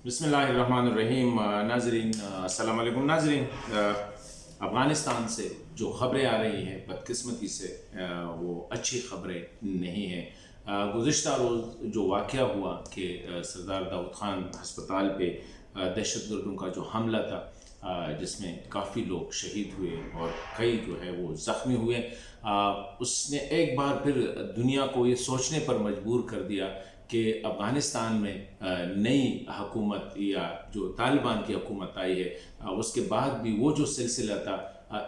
बिस्मिल्लाहिर्रहमानिर्रहीम। नाजरीन अस्सलाम वालेकुम। नाजरीन, अफ़गानिस्तान से जो ख़बरें आ रही हैं बदकिस्मती से वो अच्छी ख़बरें नहीं हैं। गुज़िश्ता रोज़ जो वाक़या हुआ कि सरदार दाऊद ख़ान हस्पताल पे दहशतगर्दों का जो हमला था, जिसमें काफ़ी लोग शहीद हुए और कई जो है वो ज़ख्मी हुए, उसने एक बार फिर दुनिया को ये सोचने पर मजबूर कर दिया कि अफ़गानिस्तान में नई हुकूमत या जो तालिबान की हुकूमत आई है, उसके बाद भी वो जो सिलसिला था,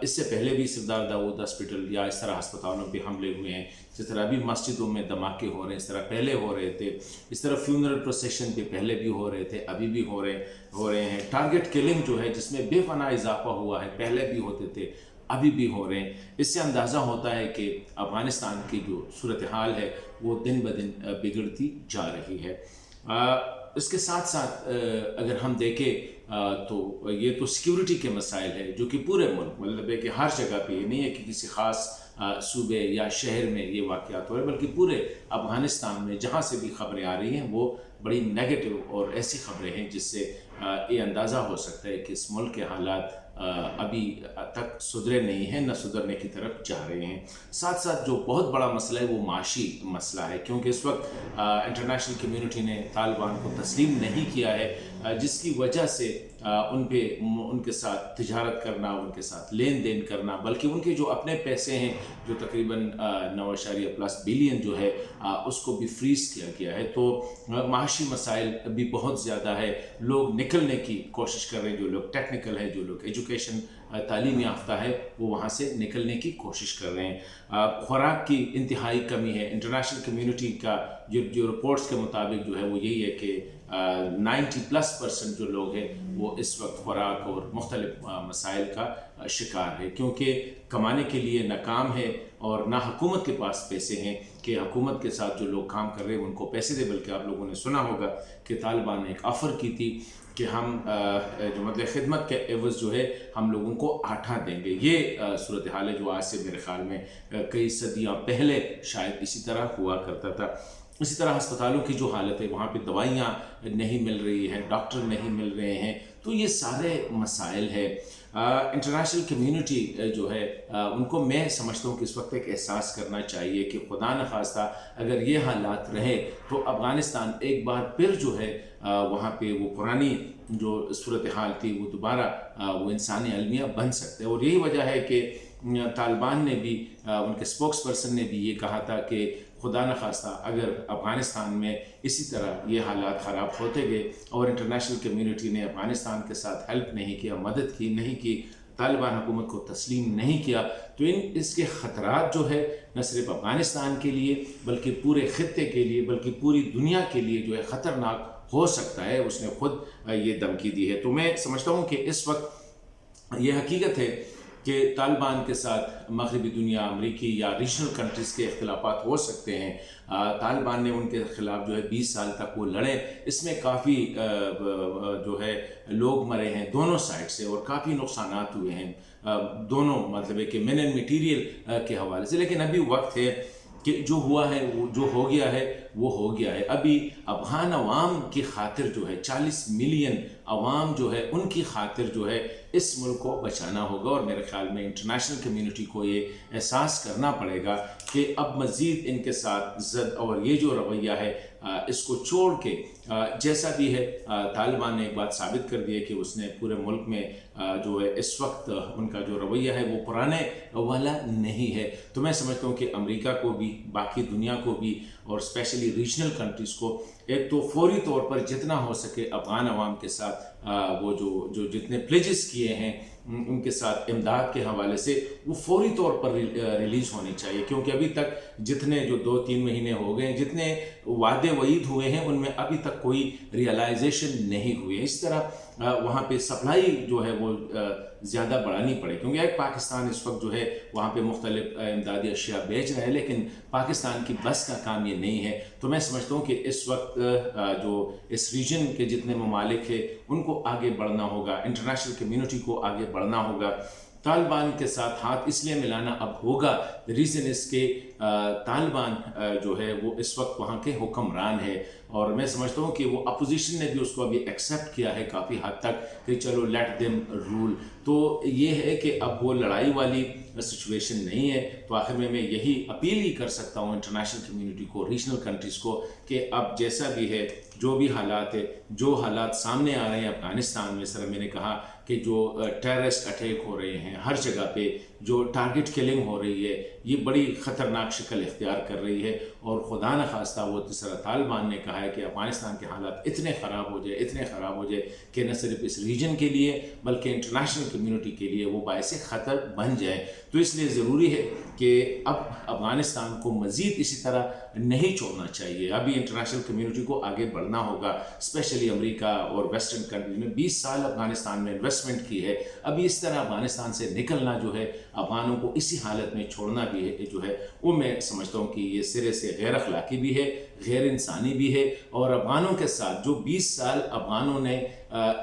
इससे पहले भी सरदार दाऊद हॉस्पिटल या इस तरह अस्पतालों पे हमले हुए हैं, जिस तरह अभी मस्जिदों में धमाके हो रहे हैं, इस तरह पहले हो रहे थे, इस तरह फ्यूनरल प्रोसेशन पे पहले भी हो रहे थे, अभी भी हो रहे हैं। टारगेट किलिंग जो है, जिसमें बेपनाह इजाफा हुआ है, पहले भी होते थे, अभी भी हो रहे हैं। इससे अंदाज़ा होता है कि अफ़गानिस्तान की जो सूरत हाल है वो दिन ब दिन बिगड़ती जा रही है। इसके साथ साथ अगर हम देखें तो ये तो सिक्योरिटी के मसाइल है जो कि पूरे मुल्क, मतलब है कि हर जगह पे, ये नहीं है कि किसी ख़ास सूबे या शहर में ये वाक़यात हो रहे, बल्कि पूरे अफ़गानिस्तान में जहाँ से भी ख़बरें आ रही हैं वो बड़ी नेगेटिव और ऐसी ख़बरें हैं जिससे ये अंदाज़ा हो सकता है कि इस मुल्क के हालात अभी तक सुधरे नहीं हैं, न सुधरने की तरफ जा रहे हैं। साथ साथ जो बहुत बड़ा मसला है वो माशी मसला है, क्योंकि इस वक्त इंटरनेशनल कम्युनिटी ने तालिबान को तस्लीम नहीं किया है, जिसकी वजह से उनके साथ तिजारत करना, उनके साथ लेन देन करना, बल्कि उनके जो अपने पैसे हैं जो तकरीबन 9.+ बिलियन जो है उसको भी फ्रीज़ किया गया है। तो माशी मसाइल भी बहुत ज़्यादा है। लोग निकलने की कोशिश कर रहे हैं, जो लोग टेक्निकल है, जो लोग एजुकेशन तालीम याफ्ता है, वो वहाँ से निकलने की कोशिश कर रहे हैं। खुराक की इंतहाई कमी है। इंटरनेशनल कम्युनिटी का जो रिपोर्ट्स के मुताबिक जो है वो यही है कि 90+% जो लोग हैं वो इस वक्त खुराक और मुख्तलिफ मसाइल का शिकार है, क्योंकि कमाने के लिए नाकाम है और ना हुकूमत के पास पैसे हैं कि हुकूमत के साथ जो लोग काम कर रहे हैं उनको पैसे दे। बल्कि आप लोगों ने सुना होगा कि तालिबान ने एक ऑफ़र की थी कि हम जो मतलब खिदमत के एवज़ जो है हम लोगों को आटा देंगे। ये सूरत हाल है जो आज से मेरे ख़्याल में कई सदियाँ पहले शायद इसी तरह हुआ करता था। इसी तरह अस्पतालों की जो हालत है, वहाँ पे दवाइयाँ नहीं मिल रही हैं, डॉक्टर नहीं मिल रहे हैं, तो ये सारे मसाइल है। इंटरनेशनल कम्युनिटी जो है उनको मैं समझता हूँ कि इस वक्त एक एहसास करना चाहिए कि खुदा न खास्ता अगर ये हालात रहे तो अफ़गानिस्तान एक बार फिर जो है वहाँ पे वो पुरानी जो सूरत हाल थी वो दोबारा वो इंसानी अलमिया बन सकते हैं। और यही वजह है कि तालिबान ने भी, उनके स्पोक्स पर्सन ने भी ये कहा था कि खुदा न खास्ता अगर अफ़गानिस्तान में इसी तरह ये हालात ख़राब होते गए और इंटरनेशनल कम्युनिटी ने अफ़गानिस्तान के साथ हेल्प नहीं किया, मदद की नहीं की, तालिबान हुकूमत को तस्लीम नहीं किया, तो इसके ख़तरात जो है न सिर्फ अफ़गानिस्तान के लिए बल्कि पूरे ख़ित्ते के लिए, बल्कि पूरी दुनिया के लिए जो है ख़तरनाक हो सकता है। उसने खुद ये धमकी दी है। तो मैं समझता हूँ कि इस वक्त ये हकीकत है कि तालिबान के साथ मगरबी दुनिया, अमरीकी या रीजनल कंट्रीज़ के इख्तिलाफ़ात हो सकते हैं। तालिबान ने उनके ख़िलाफ़ जो है 20 साल तक वो लड़े, इसमें काफ़ी जो है लोग मरे हैं दोनों साइड से और काफ़ी नुकसानात हुए हैं दोनों, मतलब है कि मैन एंड मटीरियल के हवाले से। लेकिन अभी वक्त है कि जो हुआ है वो जो हो गया है वो हो गया है। अभी अफ़गान अवाम की खातिर जो है 40 मिलियन अवाम जो है उनकी खातिर जो है इस मुल्क को बचाना होगा। और मेरे ख़्याल में इंटरनेशनल कम्युनिटी को ये एहसास करना पड़ेगा कि अब मज़ीद इनके साथ ज़द और ये जो रवैया है इसको छोड़ के जैसा भी है, तालिबान ने एक बात साबित कर दी है कि उसने पूरे मुल्क में जो है इस वक्त उनका जो रवैया है वो पुराने वाला नहीं है। तो मैं समझता हूँ कि अमेरिका को भी, बाकी दुनिया को भी और स्पेशली रीजनल कंट्रीज़ को एक तो फौरी तौर पर जितना हो सके अफ़गान अवाम के साथ वो जो जितने प्लेजेस किए हैं उनके साथ इमदाद के हवाले से वो फौरी तौर पर रिलीज़ होनी चाहिए, क्योंकि अभी तक जितने जो 2-3 महीने हो गए, जितने वादे वईद हुए हैं उनमें अभी तक कोई रियलाइजेशन नहीं हुई है। इस तरह वहाँ पे सप्लाई जो है वो ज़्यादा बढ़ानी पड़े, क्योंकि एक पाकिस्तान इस वक्त जो है वहाँ पे मुख्तलिफ इमदादी अशिया बेच रहे हैं, लेकिन पाकिस्तान की बस का काम ये नहीं है। तो मैं समझता हूँ कि इस वक्त जो इस रीजन के जितने ममालिक हैं उनको आगे बढ़ना होगा, इंटरनेशनल कम्युनिटी को आगे बढ़ना होगा। طالبان کے ساتھ ہاتھ اس لیے ملانا اب ہوگا، ریزن اس کے طالبان جو ہے وہ اس وقت وہاں کے حکمران ہے، اور میں سمجھتا ہوں کہ وہ اپوزیشن نے بھی اس کو ابھی ایکسیپٹ کیا ہے کافی حد تک کہ چلو لیٹ دیم رول. تو یہ ہے کہ اب وہ لڑائی والی سچویشن نہیں ہے. تو آخر میں یہی اپیل ہی کر سکتا ہوں انٹرنیشنل کمیونٹی کو، ریجنل کنٹریز کو، کہ اب جیسا بھی ہے، جو بھی حالات ہے، جو حالات سامنے آ رہے ہیں افغانستان میں، سر میں نے کہا کہ جو ٹیررسٹ اٹیک ہو رہے ہیں ہر جگہ پہ، جو ٹارگٹ کلنگ ہو رہی ہے، یہ بڑی خطرناک شکل اختیار کر رہی ہے. اور خدا نخواستہ وہ جس طرح طالبان نے کہا ہے کہ افغانستان کے حالات اتنے خراب ہو جائے کہ نہ صرف اس ریجن کے لیے بلکہ انٹرنیشنل کمیونٹی کے لیے وہ باعث خطر بن جائے. تو اس لیے ضروری ہے کہ اب افغانستان کو مزید اسی طرح نہیں چھوڑنا چاہیے. ابھی انٹرنیشنل کمیونٹی کو آگے بڑھنا ہوگا، اسپیشلی امریکہ اور ویسٹرن کنٹری میں 20 سال افغانستان میں انویسٹمنٹ کی ہے. ابھی اس طرح افغانستان سے نکلنا جو ہے، افغانوں کو اسی حالت میں چھوڑنا بھی ہے جو ہے، وہ میں سمجھتا ہوں کہ یہ سرے سے غیر اخلاقی بھی ہے، غیر انسانی بھی ہے. اور افغانوں کے ساتھ جو 20 سال افغانوں نے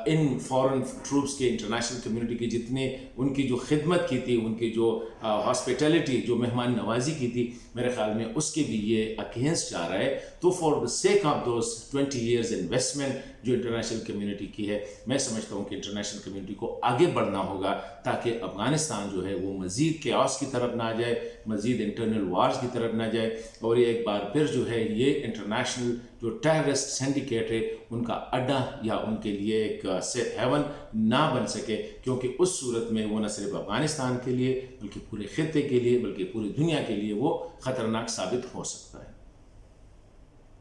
ان فورن ٹروپس کے، انٹرنیشنل کمیونٹی کی جتنے ان کی جو خدمت کی تھی، ان کی جو ہاسپٹیلٹی، جو مہمان نوازی کی تھی، میرے خیال میں اس کے بھی یہ اگینسٹ جا رہا ہے. تو for the sake of those 20 years investment جو انٹرنیشنل کمیونٹی کی ہے، میں سمجھتا ہوں کہ انٹرنیشنل کمیونٹی کو آگے بڑھنا ہوگا تاکہ افغانستان جو ہے وہ مزید کیاس کی طرف نہ جائے، مزید انٹرنل وارز کی طرف نہ جائے. اور یہ ایک بار پھر جو ہے یہ انٹرنیشنل جو ٹیررسٹ سینڈیکیٹ ہے ان کا اڈا یا ان کے لیے ایک سیف ہیون نہ بن سکے، کیونکہ اس صورت میں وہ نہ صرف افغانستان کے لیے بلکہ پورے خطے کے لیے بلکہ پوری دنیا کے لیے وہ خطرناک ثابت ہو سکتا ہے.